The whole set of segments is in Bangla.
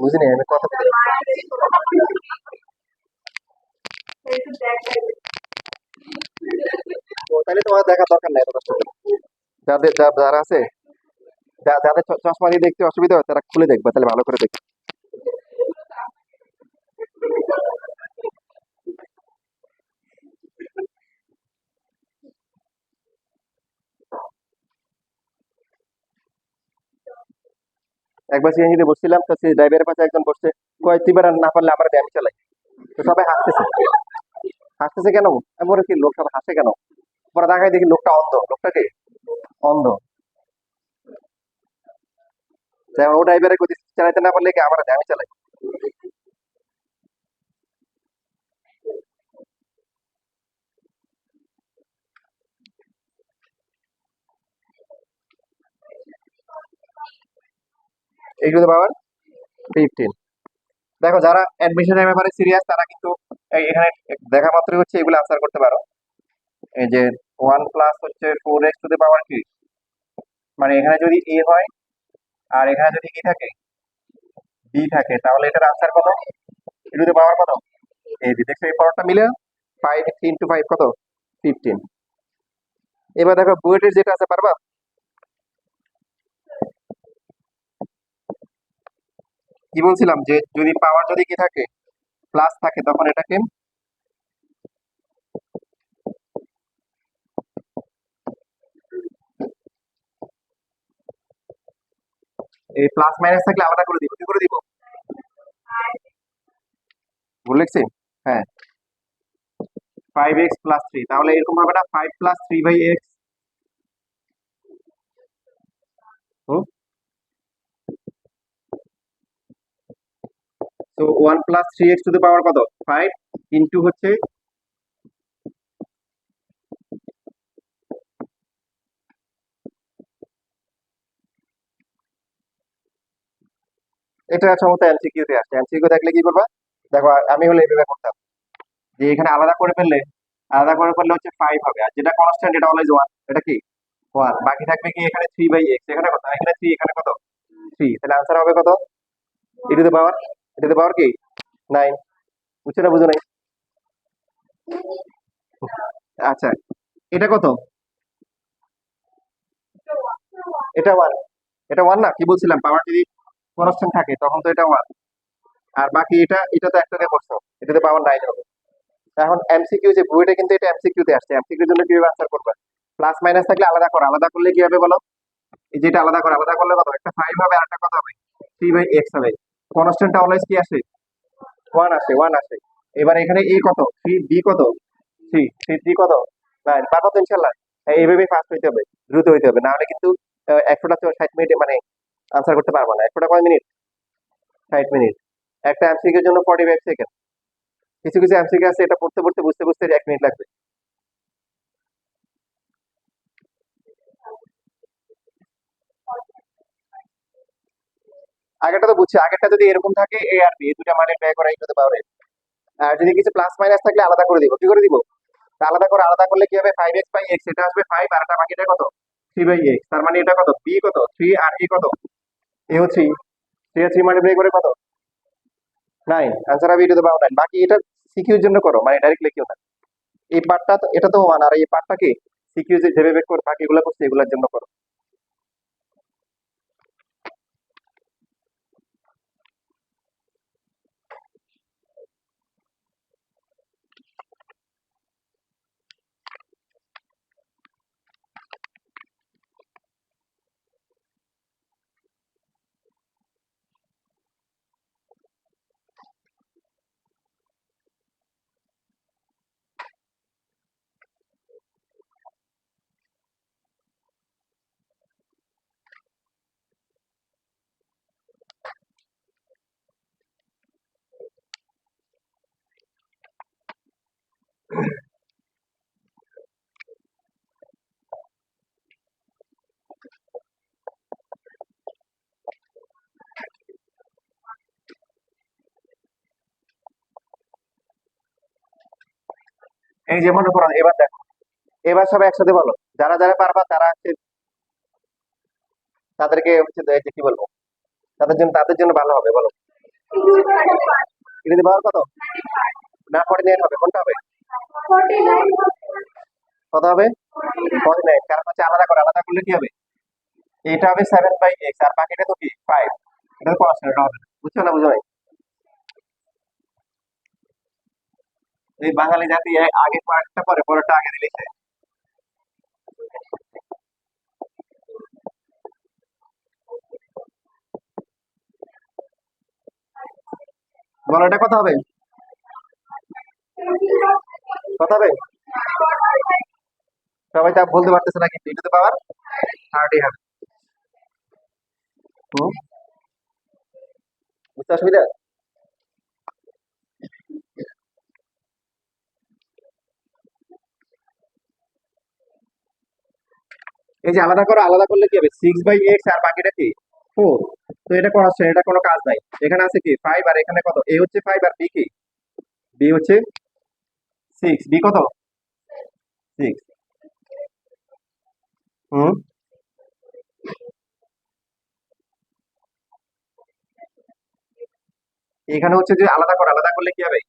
বুঝিনি আমি কথা বলি। ও তাহলে তোমার দেখা দরকার নাই এত কষ্ট করে। যারা আছে, যাদের চশমা দিয়ে দেখতে অসুবিধা হয় তারা খুলে দেখবে, তাহলে ভালো করে দেখবে। একবার সিএনজিতে বসছিলাম, তো সেই ড্রাইভারের পাশে একজন বসছে, কয় তুই বেড়া না পারলে আমার আমি চালাই। তো সবাই হাসতেছে। হাসতেছে কেন? আমি বলে কি লোক সব হাসে কেন? পরে দেখায় দেখি লোকটা অন্ধ। লোকটাকে অন্ধ। তাই ও ড্রাইভারের গতি চালাইতে না পারলে কি আমার আমি চালাই। এইগুলো পাওয়ার 15। দেখো যারা অ্যাডমিশনের ব্যাপারে সিরিয়াস তারা কিন্তু এখানে দেখা মাত্রই হচ্ছে এগুলো আনসার করতে পারো। এই যে 1 প্লাস হচ্ছে 4x টু দ্য পাওয়ার কি, মানে এখানে যদি এ হয় আর এখানে যদি কি থাকে, বি থাকে, তাহলে এটার আনসার কত? টু দ্য পাওয়ার কত? এই যে দেখছো এই পাওয়ারটা মিলে 5 ইন্টু 5 কত? 15। এবার দেখো বুয়েটের যেটা আছে পারবা? কি বলছিলাম যে যদি পাওয়ার যদি কি থাকে, প্লাস থাকে, তখন এটাকে এই প্লাস মাইনাস থাকলে আলাদা করে দিব। কি করে দিব? ভুল লিখছি? হ্যাঁ, 5x+3, তাহলে এরকম হবে না 5+3/x। তো 1+3x টু দ্য পাওয়ার কত? 5 ইন্টু হচ্ছে এটা সম্ভবত এমসিকিউ তে আসছে। এমসিকিউ দেখলে কি করবা? দেখো আমি হলে এইভাবে করতাম যে এখানে আলাদা করে ফেললে হচ্ছে 5 হবে, আর যেটা কনস্ট্যান্ট এটা অলওয়েজ 1। এটা কি 1, বাকি থাকবে কি এখানে 3/x, এখানে কত? এখানে 3, এখানে কত? 3, তাহলে আনসার হবে কত? e to the power, e to the power কি 9। বুঝছো না বুঝো নাই? আচ্ছা, এটা কত? এটা 1। এটা 1 না? কি বলছিলাম, পাওয়ার যদি কনস্ট্যান্ট থাকে তখন তো এটা 1। আর বাকি এটা তো একটা দিয়ে করছো, e টু দ্য পাওয়ার 9 হবে। এখন এমসিকিউ যে বইটা কিন্তু এটা এমসিকিউ তে আসছে, এমসিকিউর জন্য কিভাবে আনসার করবে? প্লাস মাইনাস থাকলে আলাদা করো, আলাদা করলে কি হবে বলো? এই যেটা আলাদা করলে কত? একটা 5 হবে আর একটা কত হবে? 3/x হবে। কনস্ট্যান্টটা অলওয়েজ কি আসে? 1 আসে, 1 আসে। এবার এখানে এ কত? 3, বি কত? 3, 3 কত? 9। পারবো তো ইনশাল্লাহ? হ্যাঁ, এইভাবেই ফাস্ট হইতে হবে, দ্রুত হইতে হবে, না হলে কিন্তু 100টা 60 মিনিটে মানে আনসার করতে পারবো না। 100টা কয় মিনিট? 60 মিনিট। একটা এমসিকিউর জন্য 45 সেকেন্ড। কিছু কিছু এমসিকিউ আছে এটা পড়তে পড়তে বুঝতে বুঝতে 1 মিনিট লাগবে। আগেরটা তো বুঝছি, আগেরটা যদি এরকম থাকে এ আর বি এই দুটা মানে ব্যয় করা হতে পারে। আর যদি কিছু প্লাস মাইনাস থাকলে আলাদা করে দিব। কি করে দিব? তা আলাদা করলে কি হবে? 5x/x, এটা আসবে 5 আর এটা বাকিটা কত? 3/x। তার মানে এটা কত? বি কত? 3 আর এ কত? এও 3। 3 আর 3 মাল্টিপ্লাই করে কত? 9। আনসার হবে e টু দ্য পাওয়ার 9। বাকি এটা সিকিউর জন্য করো, মানে ডাইরেক্ট লিখিও না। এই পার্টটা এটা তো 1, আর এই পার্টটা কি সিকিউ যে ভেবে বের করে বাকিগুলো করছে এগুলোর জন্য করো। এই যে মনে করো এবার দেখো, এবার সবাই একসাথে বলো, যারা যারা পারবা তারা হচ্ছে তাদেরকে হচ্ছে এই যে কি বলবো, তাদের জন্য ভালো হবে বলো। ইটু দি পাওয়ার কত না 49 হবে, কোনটা হবে? কত হবে? 49। কারণ হচ্ছে আলাদা করে, আলাদা করলে কি হবে? এটা হবে 7/x আর বাকিটা তো কি 5। এটা তো কনস্ট্যান্ট, এটা হবে না। বুঝছো না বুঝো নাই? এই বাঙালি জাতি আগে পরেরটা পরে, পরেরটা আগে দিলেছে। বলো এটা কত হবে? কত হবে? সবাই তা বলতে পারতেছে না, কিন্তু ইটু দি পাওয়ার 30 হবে। হুম, বুঝতে অসুবিধা? এই যে আলাদা করো, আলাদা করলে কি হবে? 6/x আর বাকিটা কি 4। তো এটা কনস্ট্যান্ট, এটা কোনো কাজ নাই। এখানে আছে কি 5 আর এখানে কত? a হচ্ছে 5 আর b কি? b হচ্ছে 6। b কত? 6। হুম, এখানে হচ্ছে যে আলাদা করো, আলাদা করলে কি হবে?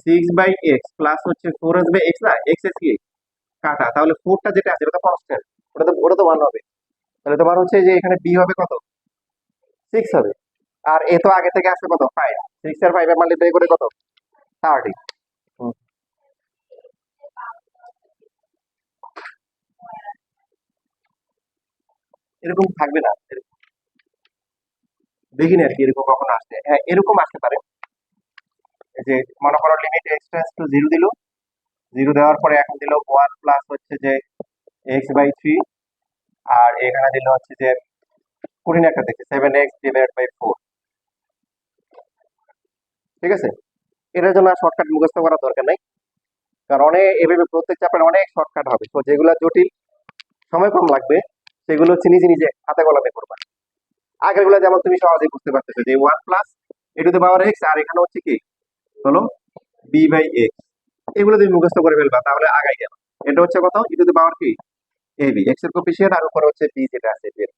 6/x প্লাস হচ্ছে 4 আসবে x, না x এর কি কাটা, তাহলে 4টা যেটা আছে ওটা তো কনস্ট্যান্ট, ওটা তো 1 হবে। তাহলে তোমার হচ্ছে যে এখানে b হবে কত? 6 হবে। আর এ তো আগে থেকে আছে কত? 5। 6 আর 5 এর মাল্টিপ্লাই করে কত? 30। হুম, এরকম থাকবে না, দেখিনি আর কি এরকম কখনো আসছে। হ্যাঁ, এরকম আসতে পারে। এই যে মনে করো লিমিট x টেন্ডস টু 0 দিল, 0 দেওয়ার পরে এখন দিল 1 প্লাস হচ্ছে যে x/3, আর এখানে দিল হচ্ছে যে কঠিন একটা দেখছে 7x ডিভাইডেড বাই 4। ঠিক আছে, এটার জন্য শর্টকাট মুখস্থ করার দরকার নাই, কারণ অনেক এভাবে প্রত্যেক চ্যাপ্টারে অনেক শর্টকাট হবে। তো যেগুলো জটিল, সময় কম লাগবে, সেগুলো হচ্ছে নিজে নিজে হাতে কলমে করবা। আগের গুলো যেমন তুমি সহজেই বুঝতে পারতেছো যে 1 plus A two the power x, আর এখানে হচ্ছে কি হলো b/x। এগুলো তুমি মুখস্থ করে ফেলবা, তাহলে আগাই গেল। এটা হচ্ছে কত? ই টু দি পাওয়ার কি ab, x এর কোফিশিয়েন্ট, আর উপরে হচ্ছে b যেটা আছে বের।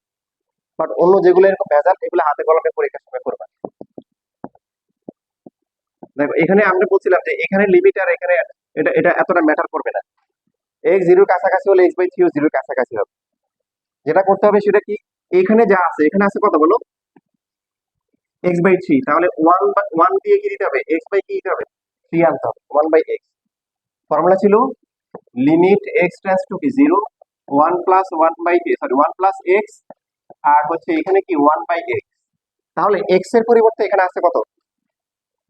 বাট অন্য যেগুলো এরকম ভেজাল, এগুলো হাতে কলমে পরীক্ষার সময় করবা। দেখো এখানে আমরা বলছিলাম যে এখানে লিমিট আর এখানে এটা এটা এতটা ম্যাটার করবে না। x 0 কাছাকাছি হলে x/3 ও 0 কাছাকাছি হবে। যেটা করতে হবে সেটা কি, এখানে যা আছে, এখানে আছে কত বলো? x/3। তাহলে 1 দিয়ে কি দিতে হবে? x/কি দিতে হবে? 3 আনতে হবে, 1/x। ফর্মুলা ছিল লিমিট x টেন্ডস টু কি 0, 1 plus 1 by sorry 1 plus x, আর হচ্ছে এখানে কি 1/x। তাহলে x এর পরিবর্তে এখানে আছে কত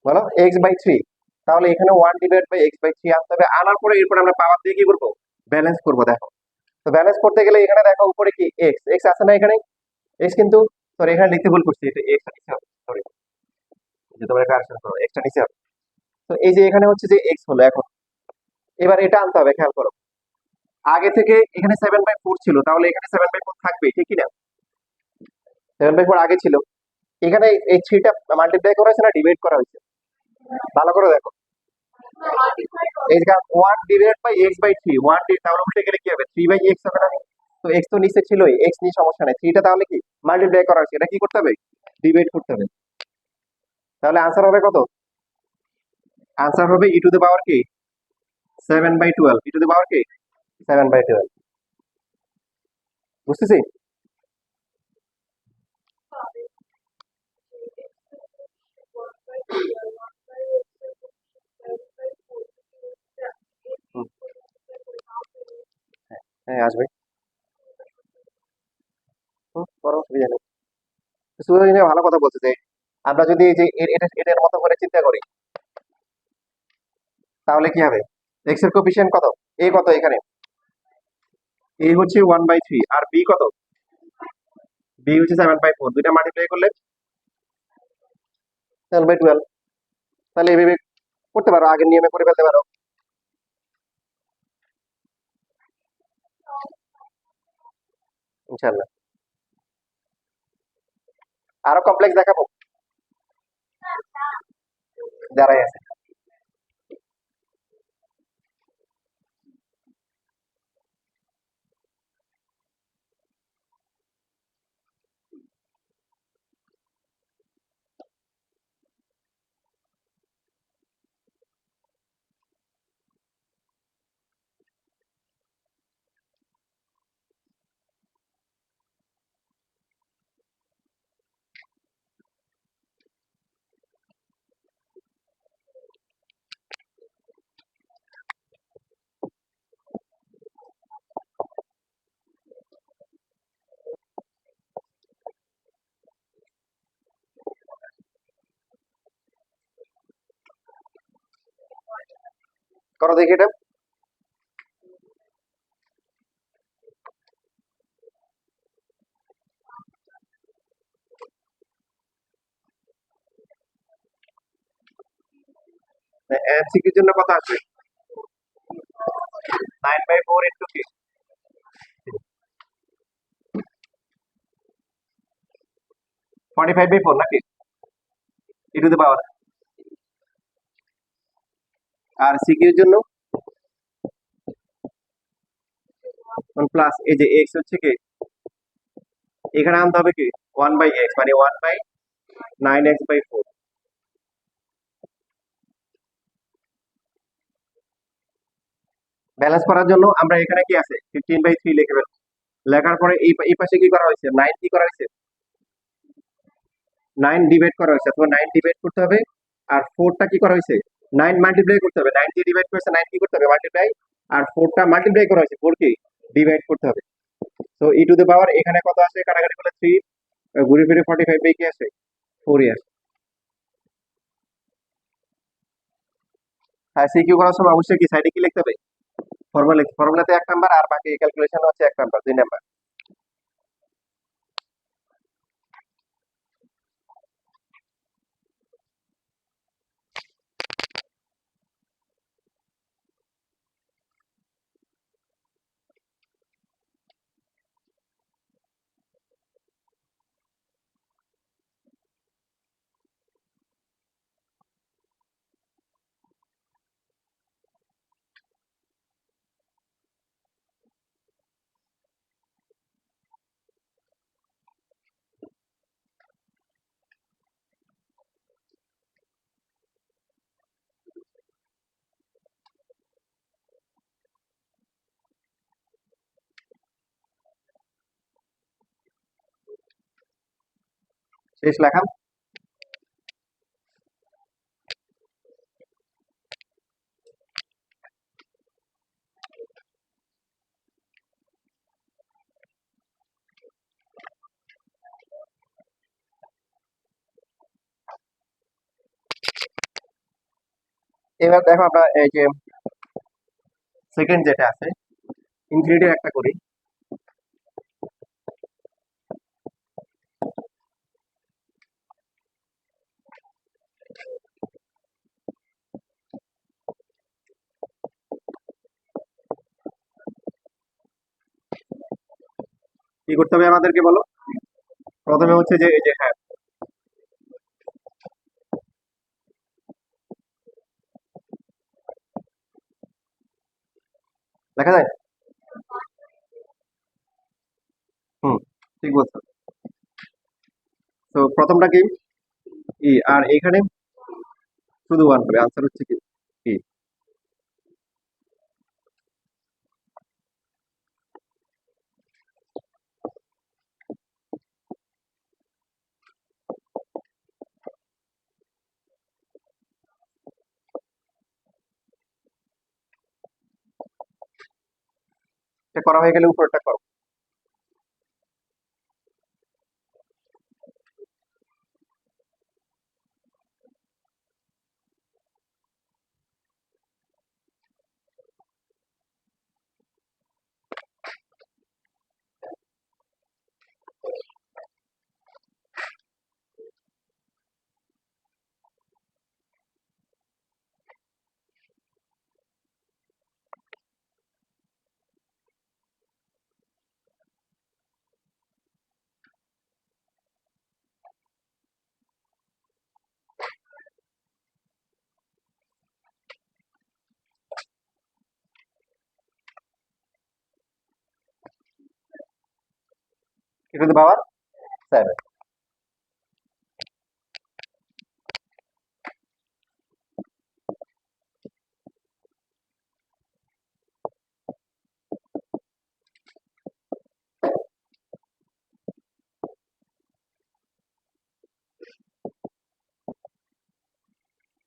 বলো? x/3। তাহলে এখানে 1 ডিভাইড বাই x/3 আনতে হবে। আনার পরে এরপর আমরা পাওয়ার দিয়ে কি করবো? ব্যালেন্স করবো। দেখো, তো ব্যালেন্স করতে গেলে এখানে দেখো উপরে কি x, x আছে না এখানে? x কিন্তু, সরি এখানে লিখতে ভুল করছি, এটা x নিচে হবে, সরি, যে তোমরা কারেকশন করো, x টা নিচে হবে। তো এই যে এখানে হচ্ছে যে x হলো, এখন এবার এটা আনতে হবে। খেয়াল করো, আগে থেকে এখানে 7/4 ছিল, তাহলে এখানে 7/4 থাকবে, ঠিক কি না? 7/4 আগে ছিল। এখানে এই 3টা মাল্টিপ্লাই করা হয়েছে না ডিভাইড করা হয়েছে? ভালো করে দেখো, এই যে 1 ডিভাইড বাই x/3, 1 তাহলে উল্টে গেলে কি হবে? 3/x হবে না? তো x তো নিচে ছিলই, x নিয়ে সমস্যা নেই। 3টা তাহলে কি মাল্টিপ্লাই করা হয়েছে, এটা কি করতে হবে? ডিভাইড করতে হবে। তাহলে আনসার হবে কত? আনসার হবে ই টু দি পাওয়ার কি 7/12, ই টু দি পাওয়ার কি 7/12। বুঝতেছি? হুম, হ্যাঁ, হ্যাঁ আসবে। হুম, বড় অসুবিধা নেই। সুরজ ভালো কথা বলছে যে আমরা যদি এই যে এটা এটার মতো করে চিন্তা করি, তাহলে কি হবে? এক্স এর কোফিশিয়েন্ট কত? এ কত এখানে? এ হচ্ছে 1/3, আর বি কত? বি হচ্ছে 7/4। দুইটা মাল্টিপ্লাই করলে 12/12। তাহলে এইভাবে করতে পারো, আগের নিয়মে করে ফেলতে পারো ইনশাল্লাহ। আরো কমপ্লেক্স দেখাবো, দাঁড়াই আছে। করো দেখি এটা। এমসিকিউর জন্য কত আসবে? 9/4 ইন্টু কি? 45/4 নাকি? E to the power. আর সিকিউর জন্য প্লাস এই যে এক্স হচ্ছে কি, এখানে আনতে হবে কি 1/x, মানে 1/9x/4। ব্যালেন্স করার জন্য আমরা এখানে কি আছে 15/3 লিখে ফেলবো। লেখার পরে এই পাশে কি করা হয়েছে, 9 কি করা হয়েছে, 9 ডিভাইড করা হয়েছে, অথবা 9 ডিভাইড করতে হবে। আর 4টা কি করা হয়েছে, 9 মাল্টিপ্লাই করতে হবে। 9 দিয়ে ডিভাইড করেছে, 9 কি করতে হবে, মাল্টিপ্লাই। আর 4টা মাল্টিপ্লাই করা হয়েছে, 4 কি ডিভাইড করতে হবে। তো ই টু দি পাওয়ার এখানে কত আসে, কাটাকাটি করলে 3, ঘুরে ফিরে 45 বাই কি আসে, 4 আসে। হ্যাঁ, সিকিউ করার সময় অবশ্যই কি সাইডে কি লিখতে হবে, ফর্মুলা। ফর্মুলাতে 1 নাম্বার, আর বাকি ক্যালকুলেশন হচ্ছে 1 নাম্বার, 2 নাম্বার। শেষ লেখা। এবার দেখো আমরা এই যে সেকেন্ড যেটা আছে, ইনফিনিটির একটা করি। কি করতে হবে আমাদেরকে বলো? প্রথমে হচ্ছে যে এই যে, হ্যাঁ, দেখা যায়। হুম, ঠিক বলছো। তো প্রথমটা কি, ই, আর এখানে শুধু 1 হবে, আনসার হচ্ছে কি ই। এটা করা হয়ে গেলে উপরটা করো। ই টু দি পাওয়ার 7।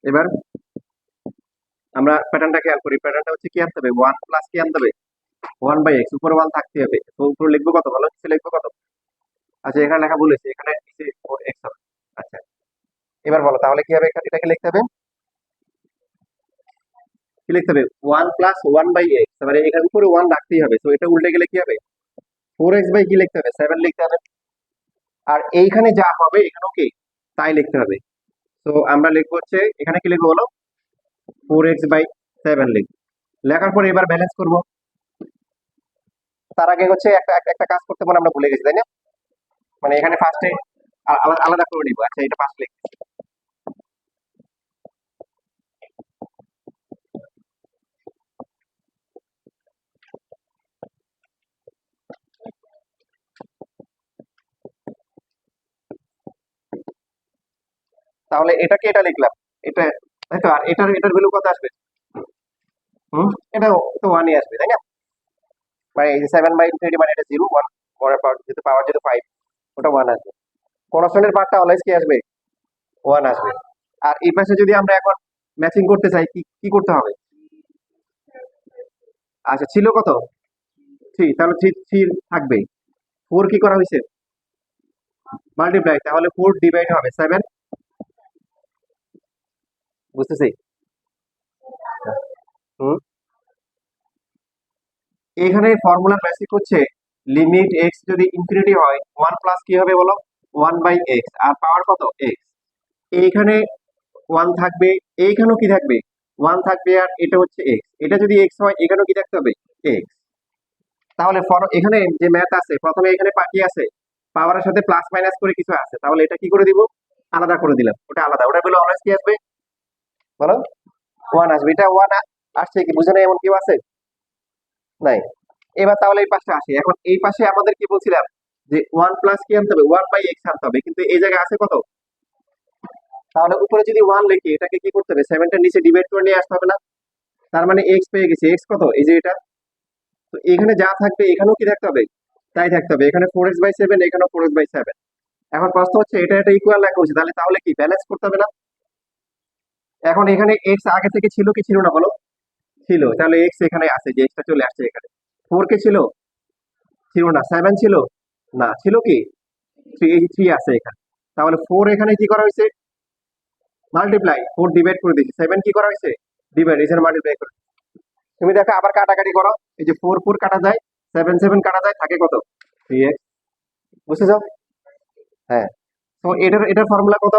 এবার আমরা প্যাটার্নটা খেয়াল করি। প্যাটার্নটা হচ্ছে কি আনতে হবে, 1 প্লাস কি আনতে হবে, 1/x। উপরে 1 থাকতে হবে, তো উপরে লিখবো কত, ভালো কিছু লিখবো কত। আচ্ছা, এখানে লেখা ভুল হয়েছে, এখানে নিচে 4x হবে। আচ্ছা, এবার বলো তাহলে কি হবে, এটাকে লিখতে হবে কি লিখতে হবে 1 + 1/x, মানে এখানে উপরে 1 রাখতেই হবে, তো এটা উল্টে গেলে কি হবে 4x বাই কি লিখতে হবে 7 লিখতে হবে। আর এইখানে যা হবে এখানেও কি তাই লিখতে হবে। তো আমরা লিখবো হচ্ছে এখানে কি লিখবো বলো 4x/7 লিখবো। লেখার পরে এবার ব্যালেন্স করব। তার আগে হচ্ছে একটা একটা একটা কাজ করতে বলে আমরা ভুলে গেছি, তাই না? মানে এখানে ফার্স্টে আলাদা করে নিব। আচ্ছা এটা ফার্স্ট লিখ। তাহলে এটাকে এটা লিখলাম, এটা তাই তো। আর এটার ভ্যালু কত আসবে? হুম, এটাও তো 1ই আসবে, তাই না? মানে এই যে 7/∞, মানে এটা 0, 1 পরের পাওয়ার যেহেতু 5, ওটা 1 আসবে। কনস্ট্যান্টের পার্টটা অলওয়েজ কি আসবে 1 আসবে। আর এই পাশে যদি আমরা এখন ম্যাচিং করতে চাই কি কি করতে হবে? আচ্ছা ছিল কত 3, তাহলে 3 থাকবে। 4 কি করা হয়েছে মাল্টিপ্লাই, তাহলে 4 ডিভাইড হবে 7। বুঝতেছি। হুম, এখানে ফর্মুলা বেসিক হচ্ছে লিমিট এক্স যদি ইনফিনিটি হয় 1 প্লাস কি হবে বলো 1/x, আর পাওয়ার কত এক্স। এইখানে 1 থাকবে, এইখানেও কি থাকবে 1 থাকবে, আর এটা হচ্ছে এক্স। এটা যদি এক্স হয় এখানেও কি থাকতে হবে এক্স। তাহলে এখানে যে ম্যাথ আছে প্রথমে এখানে পাঠিয়ে আছে পাওয়ারের সাথে প্লাস মাইনাস করে কিছু আছে, তাহলে এটা কি করে দিব আলাদা করে দিলাম, ওটা আলাদা। ওটা বলে অলওয়েজ কি আসবে বলো 1 আসবে। এটা 1 আসছে কি বুঝে নাই এমন কেউ আছে? নাই। এবার তাহলে এই পাশে আসি। এখন এই পাশে আমাদের কি বলছিলাম যে 1 প্লাস কি আনতে হবে 1/x আনতে হবে, কিন্তু এই জায়গায় আছে কত? তাহলে উপরে যদি 1 লিখি এটাকে কি করতে হবে 7টার নিচে ডিভাইড করে নিয়ে আসতে হবে না? তার মানে x পেয়ে গেছি। x কত এই যে এটা। তো এখানে যা থাকবে এখানেও কি থাকতে হবে তাই থাকতে হবে। এখানে 4x/7, এখানেও 4x/7। এখন প্রশ্ন হচ্ছে এটা এটা ইকুয়াল রাখা উচিত, তাহলে তাহলে কি ব্যালেন্স করতে হবে না? এখন এখানে x আগে থেকে ছিল কি ছিল না বলো? ছিল, তাহলে x এখানে আছে, যে xটা চলে আসছে এখানে। 4 কে ছিল? ছিল না। 7 ছিল? না। ছিল কি 3? এই 3 আছে এখানে। তাহলে 4 এখানে কি করা হয়েছে মাল্টিপ্লাই, 4 ডিভাইড করে দিয়েছি। 7 কি করা হয়েছে ডিভাইড, এখানে মাল্টিপ্লাই করে। তুমি দেখো আবার কাটাকাটি করো, এই যে 4 4 কাটা যায়, 7 7 কাটা যায়, থাকে কত 3x। বুঝতেছো? হ্যাঁ। তো এটার ফর্মুলা কত?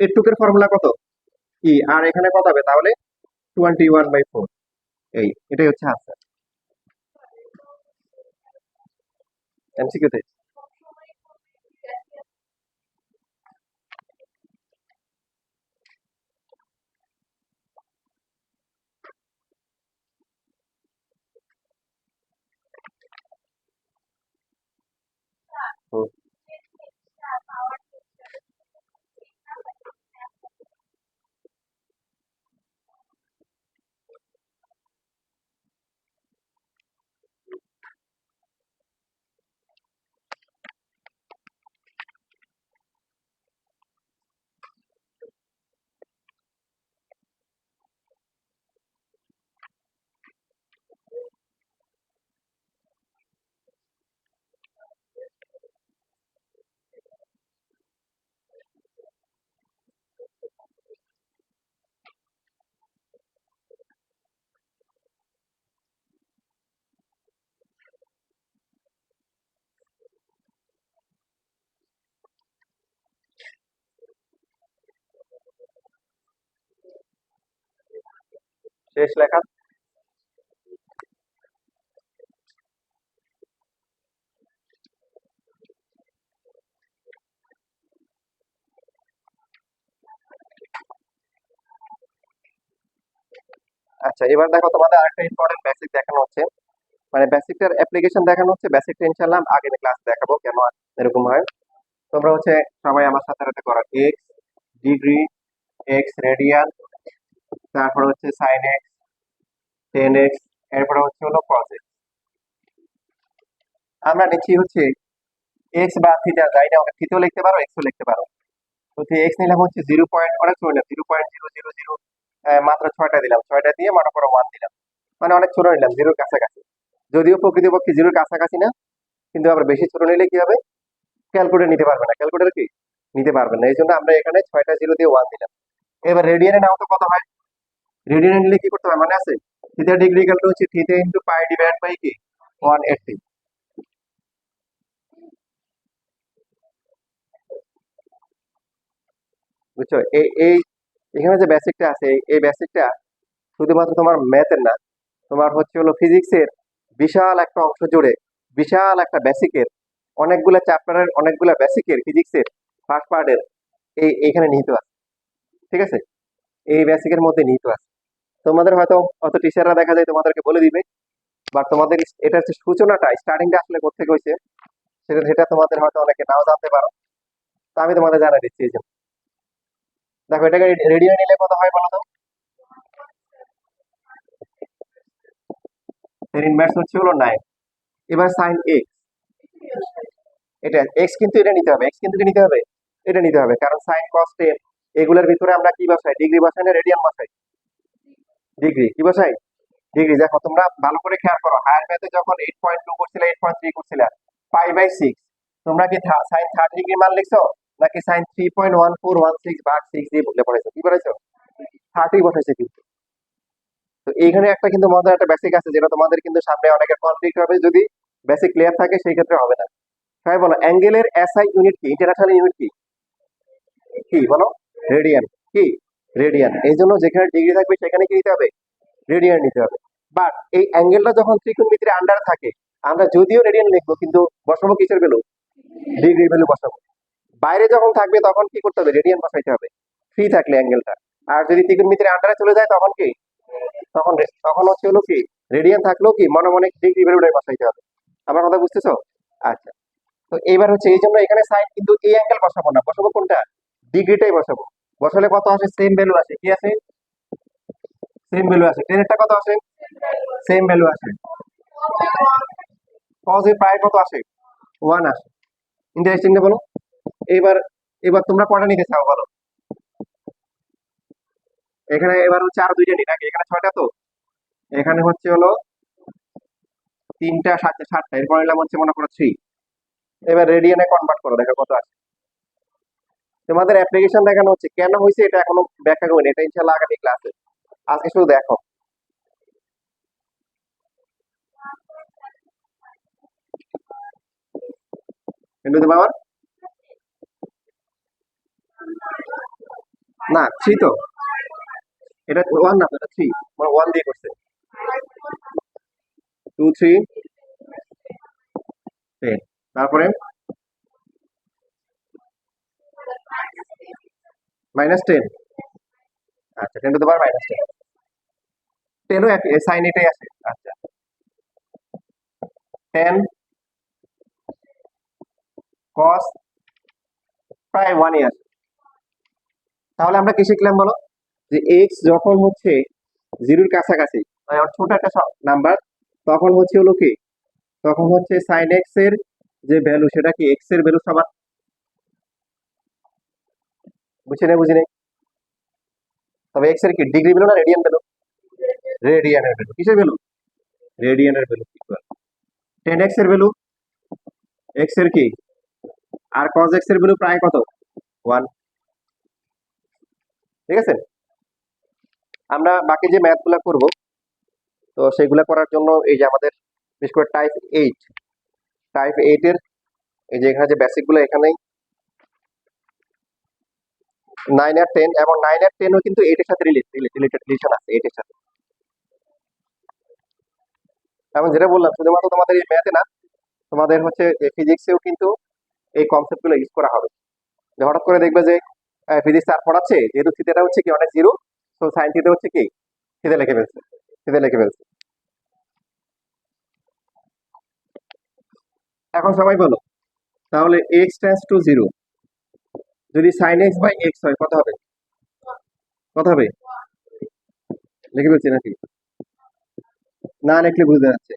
এটুকের ফর্মুলা কত কি, আর এখানে কত হবে তাহলে 21/4। এই এটাই হচ্ছে আনসার এমসিকিউতে। শেষ লেখা। আচ্ছা এবার দেখো তোমাদের আরেকটা ইম্পর্টেন্ট বেসিক দেখানো হচ্ছে, মানে বেসিকটার অ্যাপ্লিকেশন দেখানো হচ্ছে। বেসিকটা ইনশাআল্লাহ আগামী ক্লাস দেখাবো কেন এরকম হয়। তোমরা হচ্ছে সবাই আমার সাথে সাথে করো এক্স ডিগ্রি, এক্স রেডিয়ান, তারপর হচ্ছে সাইন এক্স, টেন এক্স, এরপরে হচ্ছে হলো কস এক্স। আমরা নিচ্ছি হচ্ছে এক্স বা থিটা, যাই না থিটাও লিখতে পারো এক্সও লিখতে পারো। তো এক্স নিলাম হচ্ছে 0. অনেক ছোট নিলাম 0.000, মাত্র 6টা দিলাম, 6টা দিয়ে মনে করো 1 দিলাম, মানে অনেক ছোট নিলাম, জিরোর কাছাকাছি। যদিও প্রকৃতপক্ষে জিরোর কাছাকাছি না, কিন্তু আবার বেশি ছোট নিলে কি হবে ক্যালকুলেটর নিতে পারবে না, ক্যালকুলেটর কি নিতে পারবে না। এই জন্য আমরা এখানে 6টা জিরো দিয়ে 1 দিলাম। এবার রেডিয়ানে নাও তো কত হয় রেডিয়ান নিলে কি করতে হবে মানে আছে, থিটা ডিগ্রি ইকুয়াল টু হচ্ছে theta into pi divide by কি 180। বুঝছো? এই এই এখানে যে বেসিকটা আছে এই বেসিকটা শুধুমাত্র তোমার ম্যাথের না, তোমার হচ্ছে হলো ফিজিক্সের বিশাল একটা অংশ জুড়ে, বিশাল একটা বেসিকের অনেকগুলা চ্যাপ্টারের অনেকগুলা বেসিকের ফিজিক্সের ফার্স্ট পার্টের এইখানে নিহিত আছে। ঠিক আছে, এই বেসিকের মধ্যে নিহিত আছে। তোমাদের হয়তো অত টিচাররা দেখা যায় তোমাদেরকে বলে দিবে, বাট তোমাদের এটা হচ্ছে সূচনাটা, স্টার্টিংটা আসলে কোথেকে হয়েছে সেটা সেটা তোমাদের হয়তো অনেকে নাও জানতে পারো। তো আমি তোমাদের জানাই দিচ্ছি এই জন্য। দেখো এটাকে রেডিও নিলে কত হয় বলো তো? এর ইনভার্স হচ্ছে হলো 9। এবার সাইন এক্স, এটা এক্স কিন্তু এটা নিতে হবে, এক্স কিন্তু কি নিতে হবে, এটা নিতে হবে, কারণ সাইন কস টেন এগুলোর ভিতরে আমরা কি বসাই, ডিগ্রি বসাই না রেডিয়ান বসাই? ডিগ্রি কি বসাই? ডিগ্রি। দেখো তোমরা ভালো করে খেয়াল করো, হায়ার ম্যাথে যখন 8.2 করছিলে 8.3 করছিলে পাই বাই 6, তোমরা কি সাইন 30 ডিগ্রি মান লিখছো নাকি সাইন 3.1416 ভাগ 6 দিয়ে বলে পড়াইছো? কি পড়াইছো? 30 বসাইছে কিন্তু। তো এইখানে একটা কিন্তু মজার একটা বেসিক আছে যেটা তোমাদের কিন্তু সামনে অনেকের কনফ্লিক্ট হবে যদি বেসিক ক্লিয়ার থাকে, সেই ক্ষেত্রে হবে না। তাই বলো অ্যাঙ্গেলের এসআই ইউনিট কি, ইন্টারন্যাশনাল ইউনিট কি, কি বলো? রেডিয়ান। কি? রেডিয়ান। এই জন্য যেখানে ডিগ্রি থাকবে সেখানে কি নিতে হবে, রেডিয়ান নিতে হবে। বাট এই অ্যাঙ্গেলটা যখন ত্রিকোণমিতির আন্ডার থাকে আমরা যদিও রেডিয়ান লিখবো কিন্তু বসাবো কিসের ভ্যালু, ডিগ্রির ভ্যালু বসাবো। বাইরে যখন থাকবে তখন কি করতে হবে, রেডিয়ান বসাইতে হবে ফ্রি থাকলে অ্যাঙ্গেলটা। আর যদি ত্রিকোণমিতির আন্ডারে চলে যায় তখন কি, তখন তখন হচ্ছে হলো কি রেডিয়ান থাকলেও কি মনে মনে ডিগ্রি ভ্যালুটাই বসাইতে হবে। আমার কথা বুঝতেছো? আচ্ছা, তো এইবার হচ্ছে এই জন্য এখানে সাইন কিন্তু এই অ্যাঙ্গেল বসাবো না, বসাবো কোনটা, ডিগ্রিটাই বসাবো। বসালে কত আসে, সেম ভ্যালু আসে, কি আছে, সেম ভ্যালু আসে। টেনেরটা কত আসে, সেম ভ্যালু আসে। কজ এ প্রায় কত আসে, 1 আসে। ইন্টারেস্টিং না বলো? এবার এবার তোমরা কটা নিতে চাও বলো? এখানে এবার হচ্ছে আরো দুইটা নিই নাকি, এখানে 6টা তো, এখানে হচ্ছে হলো 3টা 7টা, এরপর নিলাম হচ্ছে মনে করো 3। এবার রেডিয়ানে কনভার্ট করো, দেখো কত আসে। তোমাদের অ্যাপ্লিকেশন দেখানো হচ্ছে, কেন হয়েছে এটা এখনো ব্যাখ্যা করিনি, এটা ইনশাআল্লাহ আগামী ক্লাসে। আজকে শুধু দেখো। কিন্তু তোমার না 3 তো, এটা 1 না, এটা 3, মানে 1 দিয়ে করছে। 2 3 10, তারপরে -10। আচ্ছা 10 টু দি পাওয়ার -10, 10ও সাইন এটাই আছে। আচ্ছা 10 কস প্রায় 1ই আছে। তাহলে আমরা কি শিখলাম বলো, যে এক্স যখন হচ্ছে জিরোর কাছাকাছি মানে ছোট একটা নাম্বার, তখন হচ্ছে হলো কি, তখন হচ্ছে সাইন এক্স এর যে ভ্যালু সেটা কি এক্স এর ভ্যালু সমান। বুঝছি না, বুঝি নাই? তবে এক্স এর কি ডিগ্রি ভ্যালু না রেডিয়ান ভ্যালু, রেডিয়ানের ভ্যালু, কিসের ভ্যালু, রেডিয়ানের ভ্যালু ইকুয়াল 10 এক্স এর ভ্যালু, এক্স এর কি, আর কজ এক্স এর ভ্যালু প্রায় কত, 1। ঠিক আছে, আমরা বাকি যে ম্যাথ গুলা করবো, তো সেগুলা করার জন্য এই যে আমাদের বিশেষ করে টাইপ 8 এর এই যে এখানে যে বেসিক গুলো এখানেই 9 আর 10, এবং 9 আর 10ও কিন্তু 8 এর সাথে রিলেশন আছে, 8 এর সাথে। এবং যেটা বললাম শুধুমাত্র তোমাদের এই ম্যাথে না, তোমাদের হচ্ছে ফিজিক্সেও কিন্তু এই কনসেপ্ট গুলো ইউজ করা হবে। যে হঠাৎ করে দেখবে যে ফিজিক্স স্যার পড়াচ্ছে, যেহেতু থিটাটা হচ্ছে কি অনেক জিরো, তো সাইন থিটা হচ্ছে কি থিটা লিখে ফেলছে, থিটা লিখে ফেলছে। এখন সবাই বলো, তাহলে এক্স টেন্স টু জিরো যদি সাইন এক্স বাই এক্স হয় কত হবে, কত হবে, লিখে ফেলছি নাকি, না লিখলে বুঝতে যাচ্ছে।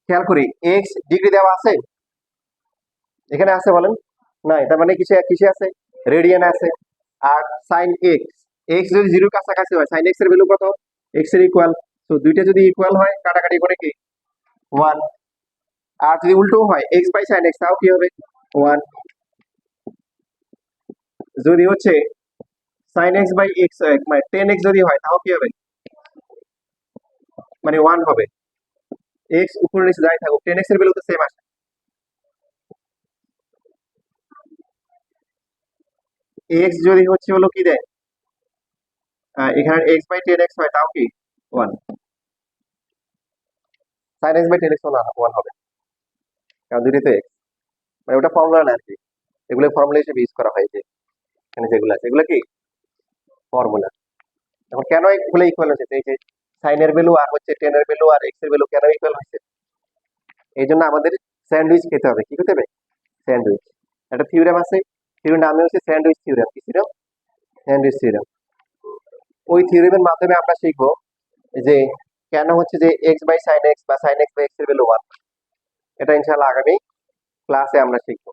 খেয়াল করি এক্স ডিগ্রি দেওয়া আছে, এখানে আছে বলেন, নাই, তার মানে কিসে কিসে আছে, রেডিয়ান আছে। আর সাইন এক্স, এক্স যদি জিরোর কাছাকাছি হয় সাইন এক্স এর ভ্যালু কত, এক্স এর ইকুয়াল। তো দুইটা যদি ইকুয়াল হয় কাটাকাটি করে কি 1। আর যদি উল্টো হয় এক্স বাই সাইন এক্স, তাও কি হবে 1। যদি হচ্ছে সাইন এক্স বাই এক্স মানে 10x যদি হয় তাও কি হবে, মানে 1 হবে। এক্স উপরে নিচে যাই থাকুক 10x এর ভ্যালু তো সেম আসে। এক্স যদি হচ্ছে হলো কি দেয়, এখানে এক্স বাই 10x হয় তাও কি 1। সাইন এক্স বাই 10x 1 হবে, কারণ দুইটাই তো এক্স, মানে ওটা ফর্মুলা না আর কি, এগুলো ফর্মুলা হিসেবে ইউজ করা হয়। যে এখানে যেগুলো আছে এগুলো কি ফর্মুলা। এখন কেন এগুলো ইকুয়াল হচ্ছে, এই যে সাইনের ভ্যালু আর হচ্ছে 10 এর ভ্যালু আর এক্স এর ভ্যালু কেন ইকুয়াল হচ্ছে, এই জন্য আমাদের স্যান্ডউইচ খেতে হবে। কি খেতে হবে? স্যান্ডউইচ। একটা থিওরেম আছে, থিওরেম নামে হচ্ছে স্যান্ডউইচ থিওরেম। কি থিওরেম? Sandwich theorem. ওই থিওরেমের মাধ্যমে আমরা শিখবো যে কেন হচ্ছে যে এক্স বাই সাইন এক্স বা সাইন এক্স বাই এক্স এর ভ্যালু 1। এটা ইনশাআল্লাহ আগামী ক্লাসে আমরা শিখবো।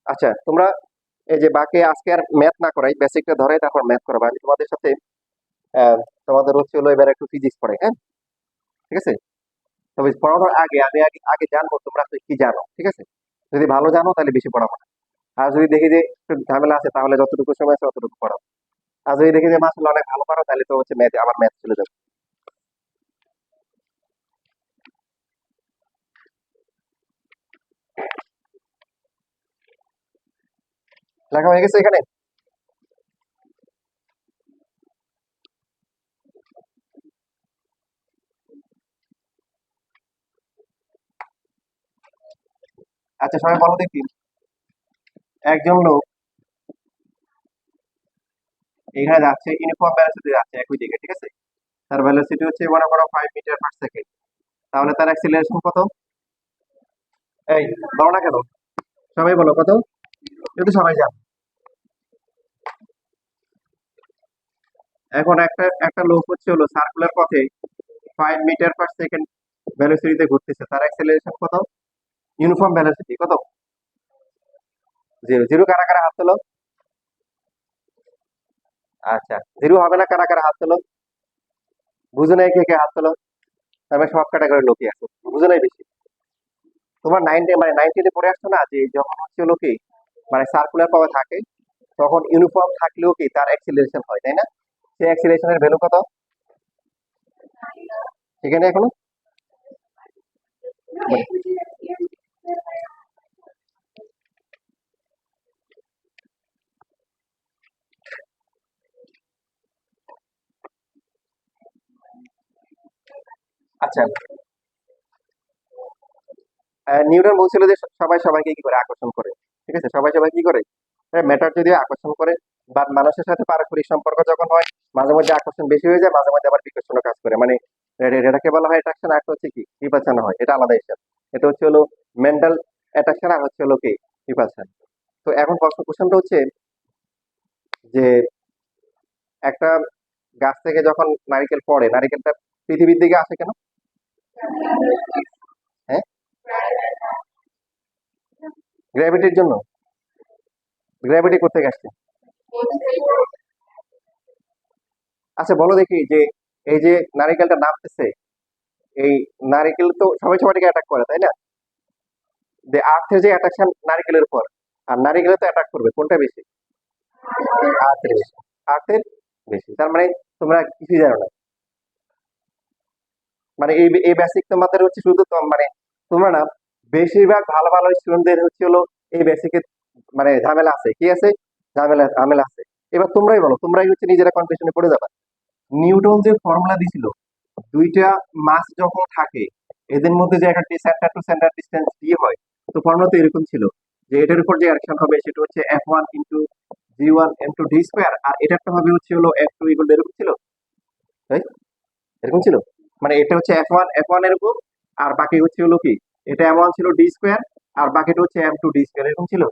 আচ্ছা, তোমরা এই যে বাকি আজকে আর ম্যাথ না করাই, বেসিকটা ধরাই তারপর ম্যাথ করাবো। আমি তোমাদের সাথে তোমাদের হচ্ছে হলো এবার একটু ফিজিক্স পড়াই, হ্যাঁ? ঠিক আছে? তবে পড়ানোর আগে আমি আগে জানবো তোমরা তো কি জানো, ঠিক আছে? যদি ভালো জানো তাহলে বেশি পড়াবো না। আর যদি দেখি যে একটু ঝামেলা আছে তাহলে যতটুকু সময় আছে ততটুকু পড়াবো। আর যদি দেখি যে মাসাল্লাহ অনেক ভালো পারো তাহলে তো হচ্ছে ম্যাথ, আবার ম্যাথ চলে যাবে। লেখা হয়ে গেছে এখানে? আচ্ছা সবাই বলো দেখি, একজন লোক এখানে যাচ্ছে ইউনিফর্ম ভেলোসিটি যাচ্ছে একই দিকে, ঠিক আছে? তার ভেলোসিটি হচ্ছে মনে করো 5 মিটার পার সেকেন্ড। তাহলে তার অ্যাক্সিলারেশন কত? এই বলো না কেন, সবাই বলো কত, যদি সবাই জানো। এখন একটা একটা লোক হচ্ছে হলো সার্কুলার পথে 5 মিটার পার সেকেন্ড ভেলোসিটিতে ঘুরতেছে, তার অ্যাক্সিলারেশন কত? ইউনিফর্ম ভেলোসিটি কত? 0। 0 কারা কারা হাত তোলো? আচ্ছা 0 হবে না, কারা কারা হাত তোলো? বুঝো নাই কে কে হাত তোলো? তারপরে সব ক্যাটাগরির লোকই আছে, বুঝো নাই বেশি। তোমার 9 মানে 9 পড়ে আসছো না যে যখন হচ্ছে হলো কি মানে সার্কুলার পাওয়া থাকে তখন ইউনিফর্ম থাকলেও কি তার অ্যাক্সিলারেশন হয়, তাই না? সেই অ্যাক্সিলারেশনের ভ্যালু কত সেখানে এখনো? আচ্ছা, নিউটন বলছিল যে সবাই সবাইকে কি করে আকর্ষণ করে, ঠিক আছে? সবাই সবাই কি করে, ম্যাটার যদি আকর্ষণ করে বা মানুষের সাথে পারস্পরিক সম্পর্ক যখন হয় মাঝে মধ্যে আকর্ষণ বেশি হয়ে যায়, মাঝে মধ্যে আবার বিকর্ষণ কাজ করে, মানে এটাকে বলা হয় অ্যাট্রাকশন, আর হচ্ছে কি রিপালশন হয়, এটা আলাদা হিসাব। এটা হচ্ছে হলো মেন্টাল অ্যাট্রাকশন আর হচ্ছে হলো কি রিপালশন। তো এখন কোশ্চেনটা হচ্ছে যে একটা গাছ থেকে যখন নারকেল পড়ে, নারকেলটা পৃথিবীর দিকে আসে কেন? হ্যাঁ, গ্র্যাভিটির জন্য। গ্র্যাভিটি কোথেকে আসছে? আচ্ছা বলো দেখি যে এই যে নারিকেলটা নামতেছে, এই নারিকেল তো সবাই সবাইকে অ্যাটাক করে, তাই না? যে আর্থের যে অ্যাট্রাকশন নারিকেলের উপর, আর নারিকেলে তো অ্যাটাক করবে, কোনটা বেশি? আর্থের বেশি। আর্থের বেশি, তার মানে তোমরা কিছুই জানো না। মানে এই বেসিক তোমাদের হচ্ছে শুধু মানে তোমরা না, বেশিরভাগ ভালো ভালো স্টুডেন্টদের হচ্ছে হলো এই বেসিকে মানে ঝামেলা আছে। কি আছে? ঝামেলা ঝামেলা আছে। এবার তোমরাই বলো, তোমরাই হচ্ছে নিজেরা কনফিউশনে পড়ে যাবে। নিউটন যে ফর্মুলা দিছিল, দুইটা মাস যখন থাকে এদের মধ্যে যে একটা সেন্টার টু সেন্টার ডিসটেন্স দিয়ে হয়, তো ফর্মুলা তো এরকম ছিল যে এটার উপর যে অ্যাকশন হবে সেটা হচ্ছে F1 into G1 into D square, আর এটারটা হবে হচ্ছে হলো F2 ইকুয়াল, এরকম ছিল, তাই? এরকম ছিল, মানে এটা হচ্ছে F1 এর উপর, আর বাকি হচ্ছে হলো কি এটা M1 ছিল ডি স্কোয়ার, আর বাকিটা হচ্ছে M2 ডি স্কোয়ার, এরকম ছিল।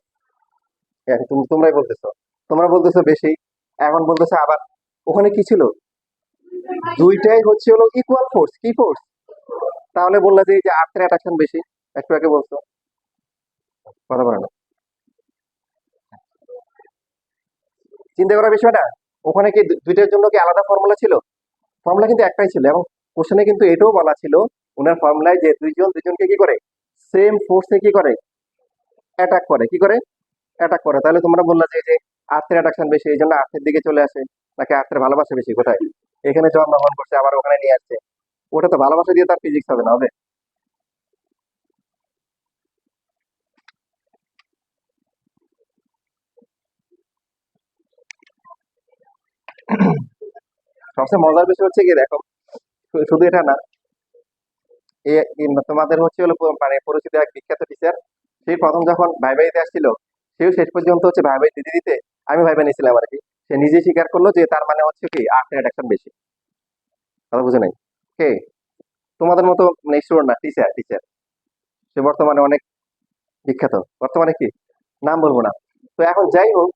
এখন তোমরাই বলতেছো, তোমরা বলতেছো বেশি, এখন বলতেছো আবার ওখানে কি ছিল, দুইটাই হচ্ছে হলো ইকুয়াল ফোর্স। কি ফোর্স? তাহলে বললা যে এই যে আর্থের অ্যাট্রাকশন বেশি, একটু আগে বলছো, কথা বলে না। চিন্তা করার বিষয় না, ওখানে কি দুইটার জন্য কি আলাদা ফর্মুলা ছিল? ফর্মুলা কিন্তু একটাই ছিল, এবং কোশ্চেনে কিন্তু এটাও বলা ছিল ওনার ফর্মুলায় যে দুইজনকে কি করে সেম ফোর্সে কি করে অ্যাটাক করে, কি করে? অ্যাটাক করে। তাহলে তোমরা বললা যে এই যে আর্থের অ্যাট্রাকশন বেশি এই জন্য আর্থের দিকে চলে আসে, নাকি আর্থের ভালোবাসা বেশি? কোথায়? এখানে জন্মগ্রহণ করছে আবার ওখানে নিয়ে আসছে, ওটা তো ভালোবাসা দিয়ে তার ফিজিক্স হবে না, হবে? সবচেয়ে মজার বিষয় হচ্ছে কি দেখো, শুধু এটা না, তোমাদের হচ্ছে হলো মানে পরিচিত এক বিখ্যাত টিচার, সেই প্রথম যখন ভাইবা দিতে আসছিল, সেও শেষ পর্যন্ত হচ্ছে ভাইবা দিতে দিতে, আমি ভাইবা নিয়েছিলাম আর কি, সে নিজে স্বীকার করলো যে তার মানে হচ্ছে কি আর্থের অ্যাট্রাকশন বেশি। কথা বুঝে নাই? কে? তোমাদের মতো মানে স্টুডেন্ট না, টিচার, টিচার। সে বর্তমানে অনেক বিখ্যাত। বর্তমানে কি নাম বলবো না। তো এখন যাই হোক,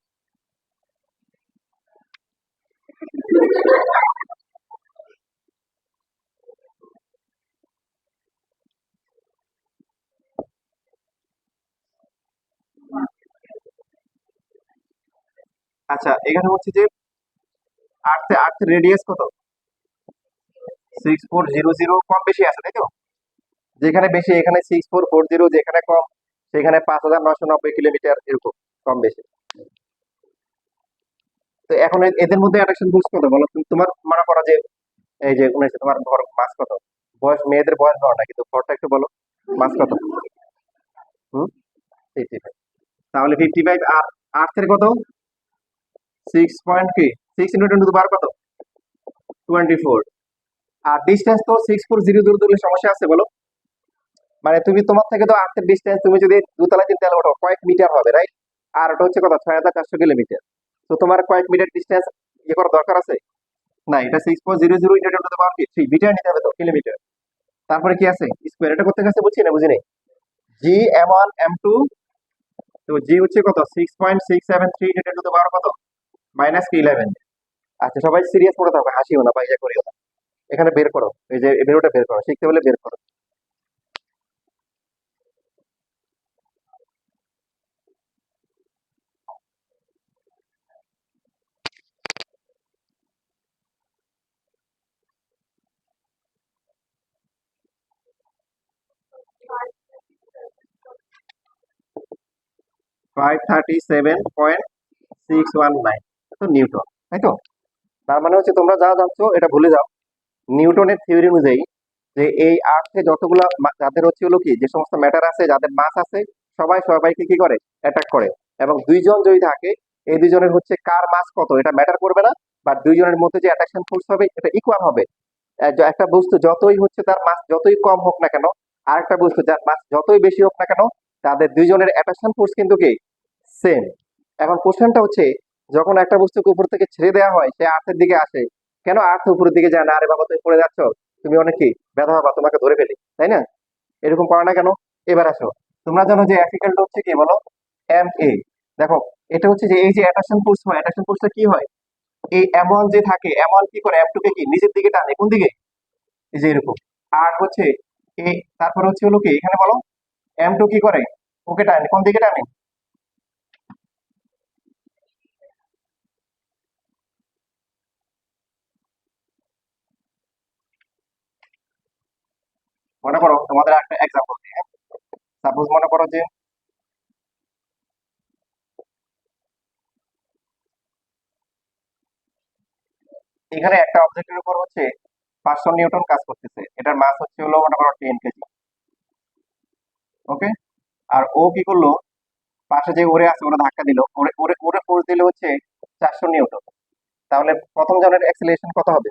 আচ্ছা এখানে হচ্ছে যে আর্থের রেডিয়াস কত? 6400, কম বেশি আছে তাই তো? যেখানে বেশি এখানে 6440, যেখানে কম সেখানে 5990 কিলোমিটার, এরকম কম বেশি। তো এখন এদের মধ্যে অ্যাট্রাকশন ফোর্স কত বলো? তোমার মনে করো যে এই যে 19, তোমার ধর মাস কত? বয়স, মেয়েদের বয়স বলো না, কিন্তু ভরটা একটু বলো, মাস কত? হুম, 55। তাহলে 55 আর আর্থের কত? 6 পয়েন্ট কি, 6 × 10⁻, কত? 24। আর ডিস্টেন্স তো 640 দূর দূরে, সমস্যা আছে বলো? মানে তুমি তোমার থেকে তো আর্থের ডিস্টেন্স, তুমি যদি দোতলা তিনতলা ওঠো কয়েক মিটার হবে, রাইট? আর ওটা হচ্ছে কত, 6400 কিলোমিটার। তো তোমার কয়েক মিটার ডিস্টেন্স ইয়ে করার দরকার আছে? না, এটা 6.00 ইন্টু 10⁻, কি 3 মিটার নিতে হবে তো, কিলোমিটার। তারপরে কি আছে, স্কোয়ার, এটা করতে গেছে, বুঝছি না, বুঝি নাই। G m1 m2, তো জি হচ্ছে কত, 6.673 ইন্টু 10⁻, কত, -11। আচ্ছা সবাই সিরিয়াস করে থাকো, হাসিও না বা ইয়ে করিও না। এখানে বের করো, এই যে বেরোটা বের করো, শিখতে হলে বের করো। 537.619, তো নিউটন, তাই তো? তার মানে হচ্ছে তোমরা যা জানছো এটা ভুলে যাও। নিউটনের থিওরি অনুযায়ী যে এই আর্থে যতগুলা যাদের হচ্ছে হলো কি, যে সমস্ত ম্যাটার আছে, যাদের মাস আছে, সবাই সবাইকে কি করে, অ্যাটাক করে। এবং দুইজন যদি থাকে, এই দুইজনের হচ্ছে কার মাস কত এটা ম্যাটার করবে না, বাট দুইজনের মধ্যে যে অ্যাট্রাকশন ফোর্স হবে এটা ইকুয়াল হবে। একটা বস্তু যতই হচ্ছে তার মাস যতই কম হোক না কেন, আরেকটা বস্তু যার মাস যতই বেশি হোক না কেন, তাদের দুইজনের অ্যাট্রাকশন ফোর্স কিন্তু কি সেম। এখন কোশ্চেনটা হচ্ছে, যখন একটা বস্তুকে উপর থেকে ছেড়ে দেওয়া হয় সে আর্থের দিকে আসে, কেন আর্থ উপরের দিকে যায় না? আরে বাবা তুমি পড়ে যাচ্ছ, তুমি অনেক কি ব্যথা হবা, তোমাকে ধরে ফেলি, তাই না? এরকম করে না কেন? এবার আসো, তোমরা জানো যে অ্যাফিকালটা হচ্ছে কি বলো, m a। দেখো, এটা হচ্ছে যে এই যে অ্যাট্রাকশন ফোর্স হয়, অ্যাট্রাকশন ফোর্সটা কি হয়, এই m1 যে থাকে, m1 কি করে, m2 কে কি নিচের দিকে টানে, কোন দিকে? এই যে এরকম। আর হচ্ছে এই, তারপর হচ্ছে হলো কি এখানে বলো, m2 কি করে, ওকে টানে কোন দিকে টানে? মনে করো তোমাদের একটা এক্সাম্পল দিই, সাপোজ মনে করো যে এখানে একটা অবজেক্টের উপর হচ্ছে 500 নিউটন কাজ করতেছে, এটার মাস হচ্ছে হলো মনে করো 10 কেজি। ওকে। আর ও কি করলো, পাশে যে ওরে আছে ওরা ধাক্কা দিল, ওরে ওরে ওরে ফোর্স দিলে হচ্ছে 400 নিউটন। তাহলে প্রথম জনের অ্যাক্সিলারেশন কত হবে?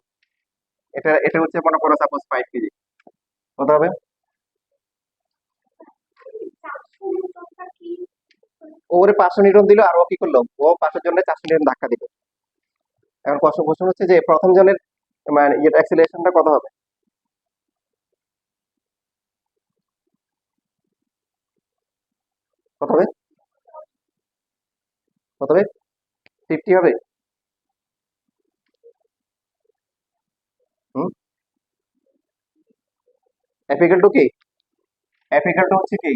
এটা এটা হচ্ছে মনে করো সাপোজ 5 কেজি, কত হবে? ও ওরে 500 নিউটন দিল, আর ও কি করলো, ও পাশের জন্য 400 নিউটন ধাক্কা দিল। এখন প্রশ্ন প্রশ্ন হচ্ছে যে প্রথম জনের মানে অ্যাক্সিলারেশনটা কত হবে? কত হবে? কত হবে? 50 হবে? হুম। এফিক্যাল টু কি, এফিক্যাল টু হচ্ছে কি,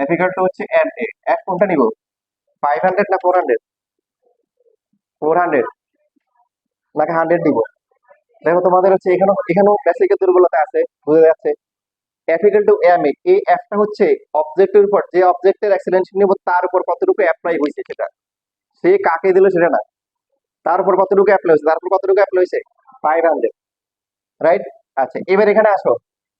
এফিক্যাল টু হচ্ছে এন এ। এফ কোনটা নিব, 500 না 400? 400 নাকি 100 দিব? দেখো তোমাদের হচ্ছে এখানেও এখানেও বেসিকের দুর্বলতা আছে, বুঝে যাচ্ছে। F equal to M A, এই এফটা হচ্ছে অবজেক্টের উপর, যে অবজেক্টের অ্যাক্সিলারেশন নিব তার উপর কতটুকু অ্যাপ্লাই হয়েছে সেটা, সে কাকে দিল সেটা না, তার উপর কতটুকু অ্যাপ্লাই হয়েছে, তার উপর কতটুকু অ্যাপ্লাই হয়েছে 500, রাইট। আচ্ছা এবার এখানে আসো,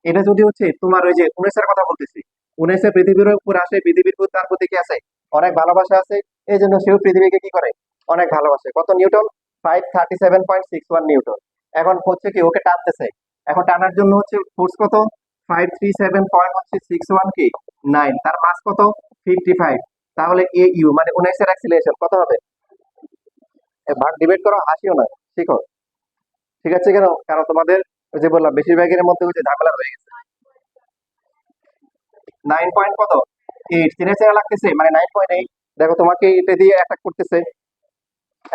এটা যদি হচ্ছে তোমার ওই যে উনিশের কথা বলতেছি, উনিশে পৃথিবীর উপর আসে, পৃথিবীর উপর তার প্রতি কি আছে, অনেক ভালোবাসা আছে, এই জন্য সেও পৃথিবীকে কি করে, অনেক ভালোবাসে। কত নিউটন, 537.61 নিউটন। এখন হচ্ছে কি ওকে টানতেছে, এখন টানার জন্য হচ্ছে ফোর্স কত, 537.61 কি 9, তার মাস কত 55। তাহলে এ ইউ মানে উনিশের অ্যাক্সিলারেশন কত হবে, ভাগ ডিবেট করো, হাসিও না, শিখো। ঠিক আছে কেন, কারণ তোমাদের ওই যে বললাম বেশিরভাগের মধ্যে হচ্ছে ঝামেলা রয়ে গেছে। 9 পয়েন্ট কত 8, চেনে চেনা লাগতেছে মানে 9.8। দেখো তোমাকে এটা দিয়ে অ্যাটাক করতেছে।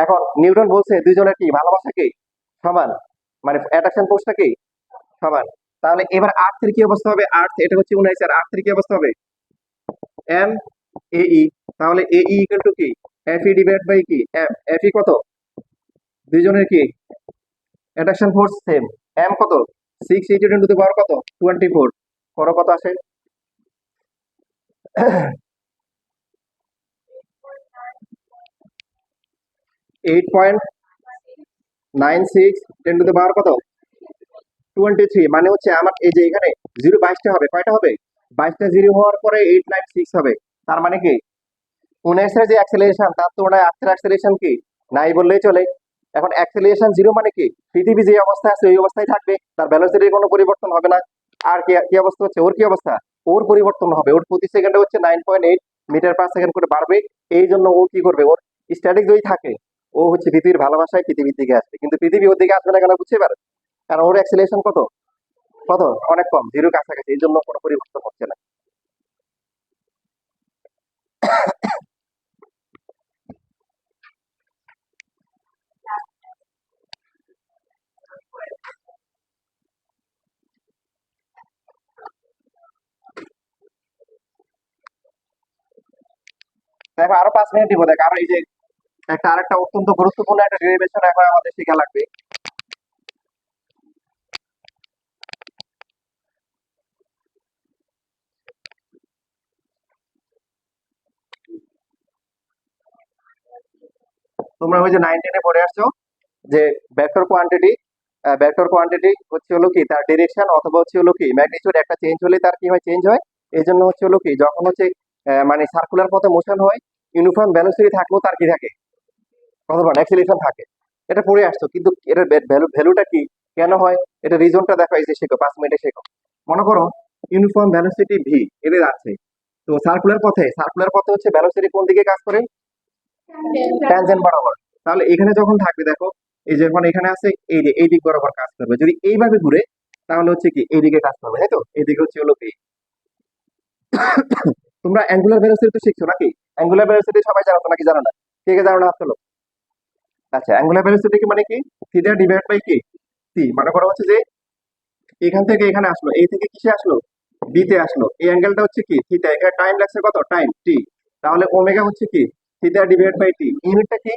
এখন নিউটন বলছে দুইজনের কি ভালোবাসা কি সমান, মানে অ্যাট্রাকশন ফোর্সটা কি সমান। তাহলে এবার আর্থ এর কি অবস্থা হবে, আর্থ এটা হচ্ছে 19 আর আর্থ এর কি অবস্থা হবে এম এ ই। তাহলে এ ই ইকুয়াল টু কি এফ ই ডিভাইড বাই কি এম, এফ ই কত, দুইজনের কি অ্যাট্রাকশন ফোর্স সেম, এম কত 680 টু দ্য পাওয়ার কত 24, করো কত আসে 8.96 10 টু দ্য পাওয়ার কত 23। মানে হচ্ছে আমার এই যে এখানে 0 22টা হবে, কয়টা হবে 22টা, 0 হওয়ার পরে 896 হবে। তার মানে কি 19 এর যে অ্যাক্সেলারেশন তার তুলনায় আর্থের অ্যাক্সেলারেশন কি নাই বললেই চলে। এখন অ্যাক্সেলারেশন 0 মানে কি পৃথিবী যে অবস্থায় আছে ওই অবস্থায় থাকবে, তার ভেলোসিটির কোনো পরিবর্তন হবে না। আর কি কি অবস্থা হচ্ছে, ওর কি অবস্থা, ওর পরিবর্তন হবে, ওর প্রতি সেকেন্ডে হচ্ছে 9.8 মিটার পার সেকেন্ড করে বাড়বে। এই জন্য ও কি করবে, ওর স্ট্যাটিক যদি থাকে ও হচ্ছে পৃথিবীর ভালোবাসায় পৃথিবীর দিকে আসবে, কিন্তু পৃথিবী ওর দিকে আসবে না কেন বুঝতে পারো, কারণ ওর অ্যাক্সেলারেশন কত কত অনেক কম, 0 কাছাকাছি, এই জন্য কোনো পরিবর্তন হচ্ছে না। দেখো আরো 5 মিনিট দিব, দেখো আর এই যে একটা আরেকটা অত্যন্ত গুরুত্বপূর্ণ একটা ডেরিভেশন এখন আমাদের শেখা লাগবে। তোমরা ওই যে 9-10 পড়ে আসছো যে ভেক্টর কোয়ান্টিটি, ভেক্টর কোয়ান্টিটি হচ্ছে হলো কি তার ডিরেকশন অথবা হচ্ছে হলো কি ম্যাগনিটিউড একটা চেঞ্জ হলে তার কি হয় চেঞ্জ হয়। এই জন্য হচ্ছে হলো কি যখন হচ্ছে মানে সার্কুলার পথে মোশন হয় ইউনিফর্ম ভেলোসিটি থাকলেও তার কি থাকে কতক্ষণ অ্যাক্সিলারেশন থাকে। এটা পড়ে আসছো, কিন্তু এটার ভ্যালুটা কি কেন হয় এটা রিজনটা দেখো, এই যে শেখো 5 মিনিটে শেখো। মনে করো ইউনিফর্ম ভেলোসিটি ভি এদের আছে, তো সার্কুলার পথে হচ্ছে ভেলোসিটি কোন দিকে কাজ করে, ট্যানজেন্ট বরাবর। তাহলে এখানে যখন থাকবে দেখো এই যে যখন এখানে আছে এই যে এই দিক বরাবর কাজ করবে, যদি এইভাবে ঘুরে তাহলে হচ্ছে কি এইদিকে কাজ করবে, তাই তো এইদিকে হচ্ছে হলো কি। তোমরা অ্যাঙ্গুলার ভেলোসিটি তো শিখছো নাকি, অ্যাঙ্গুলার ভেলোসিটি সবাই জানো তো নাকি জানো না, কে কে জানো না আসলো। আচ্ছা অ্যাঙ্গুলার ভেলোসিটি কি মানে কি থিটা ডিভাইড বাই কি সি, মানে করা হচ্ছে যে এখান থেকে এখানে আসলো, এই থেকে কিসে আসলো বি তে আসলো, এই অ্যাঙ্গেলটা হচ্ছে কি থিটা, এখানে টাইম লাগছে কত টাইম টি, তাহলে ওমেগা হচ্ছে কি থিটা ডিভাইড বাই টি, ইউনিটটা কি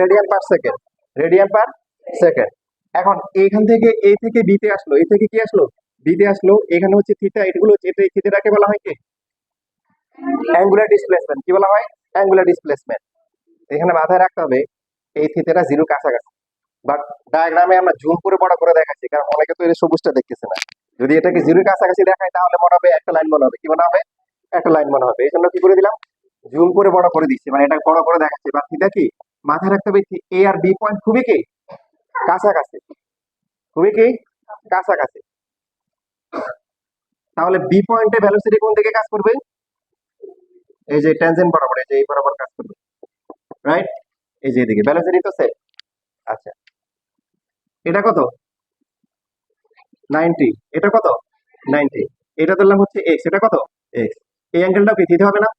radian per second, radian per second. এখন এইখান থেকে এই থেকে বিতে আসলো, এই থেকে কি আসলো বিতে আসলো, এখানে হচ্ছে থিটা, এগুলো হচ্ছে এটা থিটাটাকে বলা হয় কি অ্যাঙ্গুলার ডিসপ্লেসমেন্ট, কি বলা হয় অ্যাঙ্গুলার ডিসপ্লেসমেন্ট। এখানে মাথায় রাখতে হবে এই থিটাটা 0 কাছাকাছি, বাট ডায়াগ্রামে আমরা জুম করে বড় করে দেখাচ্ছি কারণ অনেকে তো এই সবুজটা দেখতেছে না। যদি এটাকে 0 কাছাকাছি দেখায় তাহলে মনে হবে একটা লাইন মনে হবে, কি মনে হবে একটা লাইন মনে হবে, এই জন্য কি করে দিলাম জুম করে বড় করে দিচ্ছি, মানে এটা বড় করে দেখাচ্ছি। বা থিটা কি মাথায় রাখতে হবে এ আর বি পয়েন্ট খুবই কি কাছাকাছি, খুবই কি কাছাকাছি। তাহলে বি পয়েন্টে ভেলোসিটি কোন দিকে কাজ করবে, এই যে ট্যানজেন্ট বরাবর, এই যে এই বরাবর কাজ করবে, রাইট, এই যে এদিকে ভেলোসিটি তো সেম। আচ্ছা এটা কত 90, এটা কত 90, এটা ধরলাম হচ্ছে এক্স, এটা কত এক্স, এই অ্যাঙ্গেলটাও কি থিটা হবে না,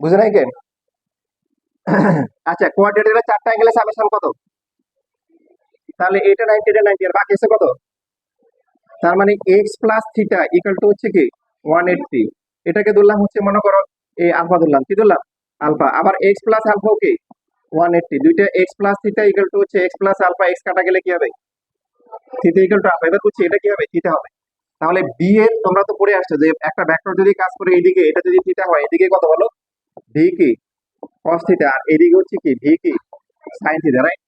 বুঝে নাই কেন। আচ্ছা কোয়াড্রেটিকের 4টা অ্যাঙ্গেলের সামেশন কত, তাহলে এটা 90 এটা 90 আর বাকি আছে কত, তার মানে x plus theta equal to হচ্ছে কি 180। এটাকে ধরলাম হচ্ছে মনে করো এই আলফা ধরলাম, কি ধরলাম আলফা, আবার এক্স প্লাস আলফা কি 180, দুইটা x plus theta equal to হচ্ছে এক্স প্লাস আলফা, এক্স কাটা গেলে কি হবে থিটা ইকুয়াল টু আলফা। এবার বুঝছি এটা কি হবে, থিটা হবে। তাহলে বি এর তোমরা তো পড়ে আসছো যে একটা ভেক্টর যদি কাজ করে এইদিকে, এটা যদি থিটা হয়, এদিকে কত বলো, ভি কি কস থিটা, আর এদিকে হচ্ছে কি ভি কি সাইন থিটা, রাইট?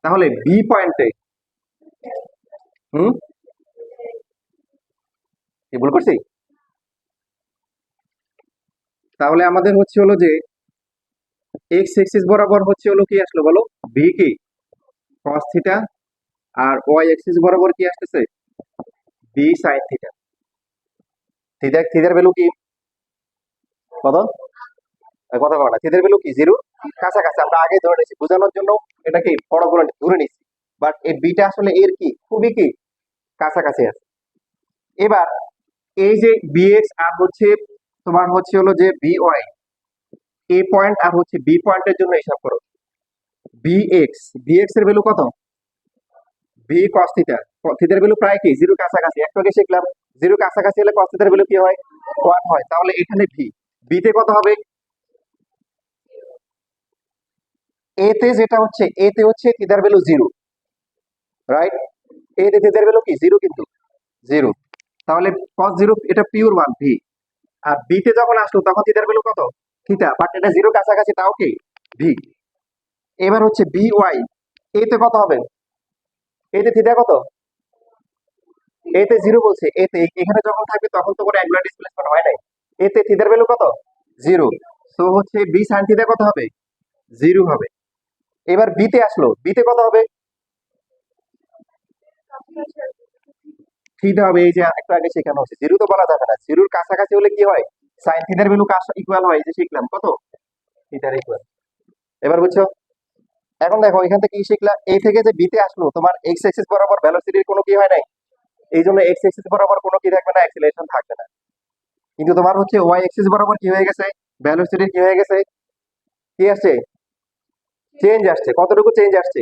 তাহলে বি পয়েন্টে, হুম, কি ভুল করছি? তাহলে আমাদের হচ্ছে হলো যে এক্স এক্সিস বরাবর হচ্ছে হলো কি আসলো বলো, ভি কি কস থিটা, আর ওয়াই এক্সিস বরাবর কি আসতেছে, বি সাইন থিটা। থিটা থিটার ভ্যালু কি কত, কথা বলা না, থিটার ভ্যালু কি জিরো কাছাকাছি, আমরা আগে ধরে নিয়েছি বোঝানোর জন্য, এটা কি বড় করে ধরে নিয়েছি, বাট এই বিটা আসলে এর কি খুবই কি কাছাকাছি আছে। এবার এই যে বিএক্স আর হচ্ছে তোমার হচ্ছে হলো যে বিওয়াই, এ পয়েন্ট আর হচ্ছে বি পয়েন্টের জন্য হিসাব করো। বিএক্স, বিএক্স এর ভ্যালু কত, বি কস থিটা, থিটার ভ্যালু প্রায় কি জিরো কাছাকাছি, একটু আগে শিখলাম জিরো কাছাকাছি হলে কস থিটার ভ্যালু কি হয়, 1 হয়। তাহলে এখানে ভি, বিতে কত হবে, এতে যেটা হচ্ছে, এতে হচ্ছে থিটার ভ্যালু জিরো, রাইট? এতে থিটার ভ্যালু কি জিরো, কিন্তু জিরো। তাহলে কস জিরো এটা পিওর মান ভি। আর বিতে যখন আসলো তখন থিটার ভ্যালু কত, থিটা, বাট এটা জিরো কাছাকাছি, তাও কি ভি। এবার হচ্ছে বি ওয়াই, এতে কত হবে, এতে থিটা কত, এতে জিরো বলছে, এতে এখানে যখন থাকবে তখন তো কোনো অ্যাঙ্গুলার ডিসপ্লেসমেন্ট হয় নাই, এতে থিটার ভ্যালু কত, জিরো। সো হচ্ছে বি সাইন থিটা কত হবে, জিরো হবে। এবার বিতে আসলো, বিতে কত হবে, থিটা হবে। এই যে একটু আগে শেখানো হচ্ছে, জিরো তো বলা যাবে না, জিরোর কাছাকাছি হলে কি হয়, সাইন থিটার ভ্যালু ইকুয়াল হয়, এই যে শিখলাম কত, থিটার ইকুয়াল। এবার বুঝছো? এখন দেখো এখান থেকে কি শিখলা, এ থেকে যে বিতে আসলো তোমার এক্স এক্সিস বরাবর ভেলোসিটির কোনো কি হয় নাই, এই জন্য এক্স এক্সিস বরাবর কোনো কি থাকবে না, অ্যাক্সিলারেশন থাকবে না। কিন্তু তোমার হচ্ছে ওয়াই এক্সিস বরাবর কি হয়ে গেছে, ভেলোসিটির কি হয়ে গেছে, কি আসছে, চেঞ্জ আসছে। কতটুকু চেঞ্জ আসছে,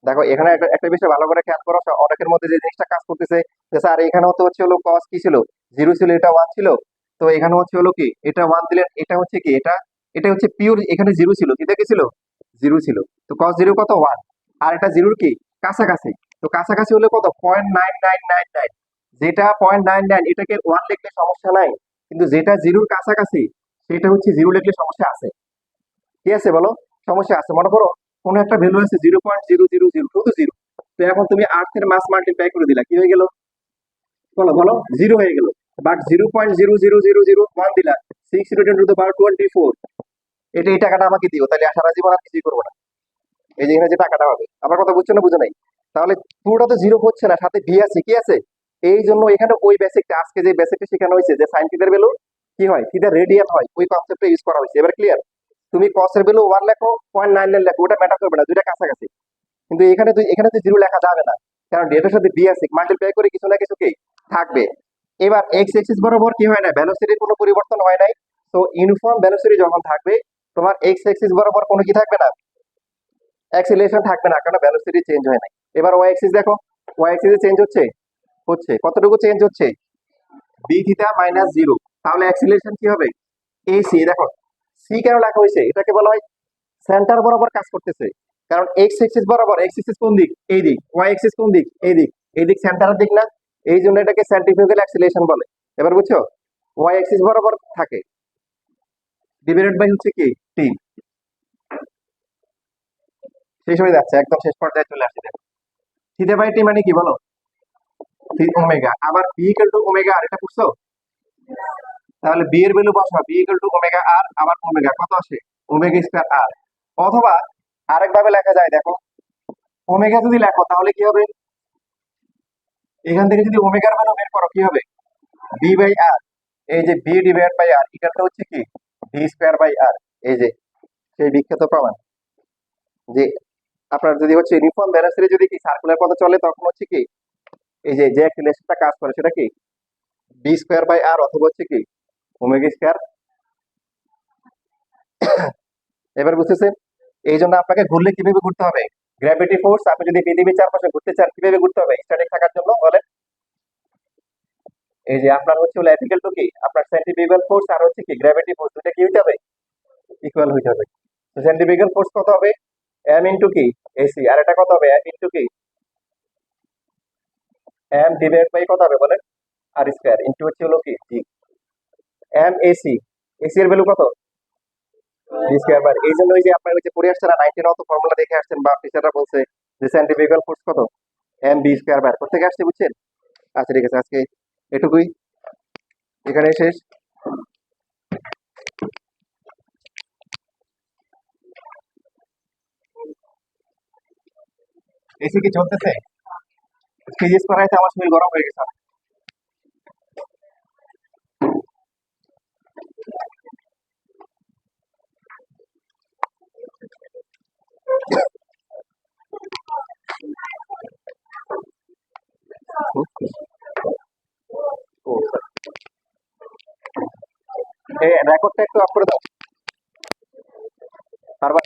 দেখো এখানে একটা একটা বিষয় ভালো করে খেয়াল করো, অনেকের মধ্যে যে জিনিসটা কাজ করতেছে যে স্যার এখানে হচ্ছে হলো কস কি ছিল, জিরো ছিল, এটা ওয়ান ছিল, তো এখানে হচ্ছে হলো কি এটা ওয়ান দিলেন, এটা হচ্ছে কি এটা, এটা হচ্ছে পিওর, এখানে জিরো ছিল, এটা কি ছিল, জিরো ছিল। তো কস জিরো কত, ওয়ান। আর এটা জিরোর কি কাছাকাছি, তো কাছাকাছি হলে কত, 0.9999, যেটা 0.99 এটাকে ওয়ান লিখলে সমস্যা নাই, কিন্তু যেটা জিরোর কাছাকাছি সেটা হচ্ছে জিরো লিখলে সমস্যা আছে। কি আছে বলো, সমস্যা আছে। মনে করো কোনো একটা ভ্যালু আছে 0.000, শুধু জিরো, তো এখন তুমি আর্থের মাস মাল্টিপ্লাই করে দিলা, কি হয়ে গেল বলো, বলো জিরো হয়ে গেল। বাট 0.00001 দিলা, 6 × 10⁻²4, এটা এই টাকাটা আমাকে দিও, তাহলে সারা জীবন আর কিছুই করবো না। এই যে এখানে যে টাকাটা হবে, আমার কথা বুঝছো না বুঝো নাই, তাহলে পুরোটা তো জিরো হচ্ছে না, সাথে ভি আছে, কি আছে, এই জন্য এখানে ওই বেসিকটা, আজকে যে বেসিকটা শেখানো হয়েছে যে সাইন থিটার ভ্যালু কি হয়, থিটা রেডিয়ান হয়, ওই কনসেপ্টটা ইউজ করা হয়েছে। এবার ক্লিয়ার? তুমি কসের ভ্যালু ওয়ান লেখো, 0.99 লেখো, ওটা ম্যাটার করবে না, দুইটা কাছাকাছি। কিন্তু এখানে তো জিরো লেখা যাবে না, কারণ ডেটার সাথে বি আছে, মাল্টিপ্লাই করে কিছু না কিছু কি থাকবে। এবার এক্স এক্সিস বরাবর কি হয় না, ভ্যালোসিটির কোনো পরিবর্তন হয় নাই। তো ইউনিফর্ম ভ্যালোসিটি যখন থাকবে, তোমার এক্স এক্সিস বরাবর কোনো কি থাকবে না, অ্যাক্সিলারেশন থাকবে না, কারণ ভ্যালোসিটি চেঞ্জ হয় নাই। এবার ওয়াই এক্সিস দেখো, ওয়াই এক্সিসে চেঞ্জ হচ্ছে, হচ্ছে কতটুকু চেঞ্জ হচ্ছে, বি থিটা মাইনাস জিরো। তাহলে অ্যাক্সিলারেশন কি হবে, এ সি। দেখো সি কেন লেখা হয়েছে, এটাকে বলা হয় সেন্টার বরাবর কাজ করতেছে, কারণ এক্স এক্সিস বরাবর, এক্স এক্সিস কোন দিক, এই দিক, ওয়াই এক্সিস কোন দিক, এই দিক, এই দিক সেন্টারের দিক না, এই জন্য এটাকে সেন্ট্রিফিউগাল অ্যাক্সিলারেশন বলে। এবার বুঝছো, ওয়াই এক্সিস বরাবর থাকে, ডিভাইডেড বাই হচ্ছে কি টি। শেষ হয়ে যাচ্ছে, একদম শেষ পর্যায়ে চলে আসছে। থিটা বাই টি মানে কি বলো, ওমেগা। আবার বি ইকুয়াল টু ওমেগা আর, এটা বুঝছো? তাহলে বি এর ভ্যালু বসা, বি ইকুয়াল টু ওমেগা আর, আবার ওমেগা কত আসে, ওমেগা স্কয়ার আর। অথবা আরেকভাবে লেখা যায়, দেখো ওমেগা যদি লেখো তাহলে কি হবে, এখান থেকে যদি ওমেগার ভ্যালু বের করো কি হবে, বি বাই আর, এই যে বি ডিভাইড বাই আর, এখানটা হচ্ছে কি বি স্কয়ার বাই আর। এই যে সেই বিখ্যাত প্রমাণ যে আপনার যদি হচ্ছে ইউনিফর্ম ভ্যালোসিটি যদি কি সার্কুলার পথে চলে, তখন হচ্ছে কি এই যে যে অ্যাক্সিলারেশনটা কাজ করে সেটা কি বি স্কয়ার বাই আর, অথবা হচ্ছে কি ওমেগা স্কয়ার। এবার বুঝতেছেন? এই জন্য আপনাকে ঘুরলে কিভাবে ঘুরতে হবে, গ্র্যাভিটি ফোর্স, আপনি যদি পৃথিবীর চারপাশে ঘুরতে চান কিভাবে ঘুরতে হবে স্ট্যাটিক থাকার জন্য বলেন, এই যে আপনার হচ্ছে হলো অ্যাপিক্যাল টু কি আপনার সেন্ট্রিফিউগাল ফোর্স, আর হচ্ছে কি গ্র্যাভিটি ফোর্স, দুটো কি হইতে হবে, ইকুয়াল হইতে হবে। তো সেন্ট্রিফিউগাল ফোর্স কত হবে, এম ইন্টু কি এসি, আর এটা কত হবে এম ইন্টু কি এম ডিভাইড বাই কত হবে বলেন, আর স্কয়ার ইন্টু হচ্ছে হলো কি জি। এম এসি, এসি এর ভ্যালু কত বি স্কয়ার বার। এই জন্য ওই যে আপনার ওই যে পড়ে আসছে না 19 অত ফর্মুলা দেখে আসছেন বা টিচাররা বলছে যে সেন্ট্রিফিউগাল ফোর্স কত এম বি স্কয়ার বার কোথা থেকে আসছে বুঝছেন। আচ্ছা ঠিক আছে, আজকে এটুকুই, এখানে শেষ। এসি কি চলতেছে? ফিজিক্স পড়াইতে আমার শরীর গরম হয়ে গেছে। ও স্যার, এই রেকর্ডটা একটু অফ করে দাও। বারবার